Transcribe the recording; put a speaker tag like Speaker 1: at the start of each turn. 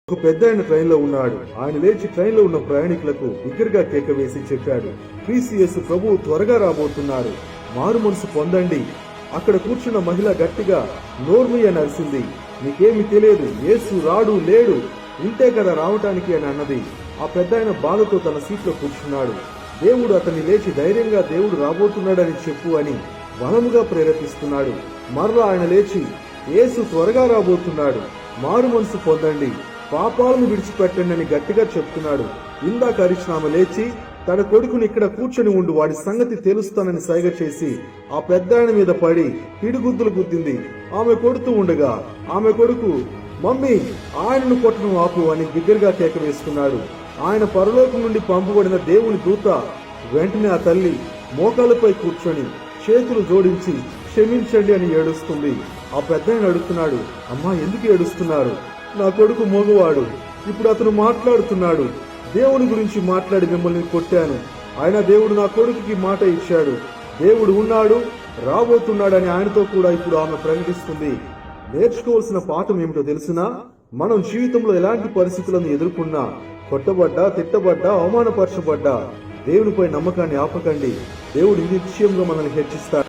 Speaker 1: ఒక పెద్ద ఆయన ట్రైన్ లో ఉన్నాడు. ఆయన లేచి ట్రైన్ లో ఉన్న ప్రయాణికులకు బిగ్గరగా కేక వేసి చెప్పాడు, క్రీస్తు యేసు ప్రభువు త్వరగా రాబోతున్నారు, మారు మనసు పొందండి. అక్కడ కూర్చున్న మహిళ గట్టిగా నోర్మయ్య నరిసింది. నీకేమి తెలియదు, యేసు రాడు లేడు, ఉంటే కదా రావటానికి అని అన్నది. ఆ పెద్ద ఆయన బాధతో తన సీట్లో కూర్చున్నాడు. దేవుడు అతన్ని లేచి ధైర్యంగా దేవుడు రాబోతున్నాడని చెప్పు అని బలముగా ప్రేరేపిస్తున్నాడు. మరలా ఆయన లేచి యేసు త్వరగా రాబోతున్నాడు, మారు మనసు పొందండి, పాపాలను విడిచిపెట్టండి అని గట్టిగా చెప్తున్నాడు. ఇందాక అరిచిన ఆమె లేచి తన కొడుకుని ఇక్కడ కూర్చొని ఉండు, వాడి సంగతి తెలుస్తానని సైగ చేసి ఆ పెద్దాయన మీద పడి పిడిగుద్దులు గుద్దింది. ఆమె కొడుతూ ఉండగా ఆమె కొడుకు, మమ్మీ ఆయనను కొట్టడం ఆపు అని బిగ్గరగా కేక వేసుకున్నాడు. ఆయన పరలోకం నుండి పంపబడిన దేవుని దూత. వెంటనే ఆ తల్లి మోకాలపై కూర్చొని చేతులు జోడించి క్షమించండి అని ఏడుస్తుంది. ఆ పెద్దాయన అడుగుతున్నాడు, అమ్మా ఎందుకు ఏడుస్తున్నారు? నా కొడుకు మోగవాడు, ఇప్పుడు అతను మాట్లాడుతున్నాడు. దేవుని గురించి మాట్లాడి మిమ్మల్ని కొట్టాను, అయినా దేవుడు నా కొడుకుకి మాట ఇచ్చాడు. దేవుడు ఉన్నాడు, రాబోతున్నాడని ఆయనతో కూడా ఇప్పుడు ఆమె ప్రకటిస్తుంది. నేర్చుకోవాల్సిన పాఠం ఏమిటో తెలుసునా? మనం జీవితంలో ఎలాంటి పరిస్థితులను ఎదుర్కొన్నా, కొట్టబడ్డా, తిట్టబడ్డా, అవమానపరచబడ్డా, దేవునిపై నమ్మకాన్ని ఆపకండి. దేవుడు నిశ్చయంగా మనల్ని హెచ్చిస్తాడు.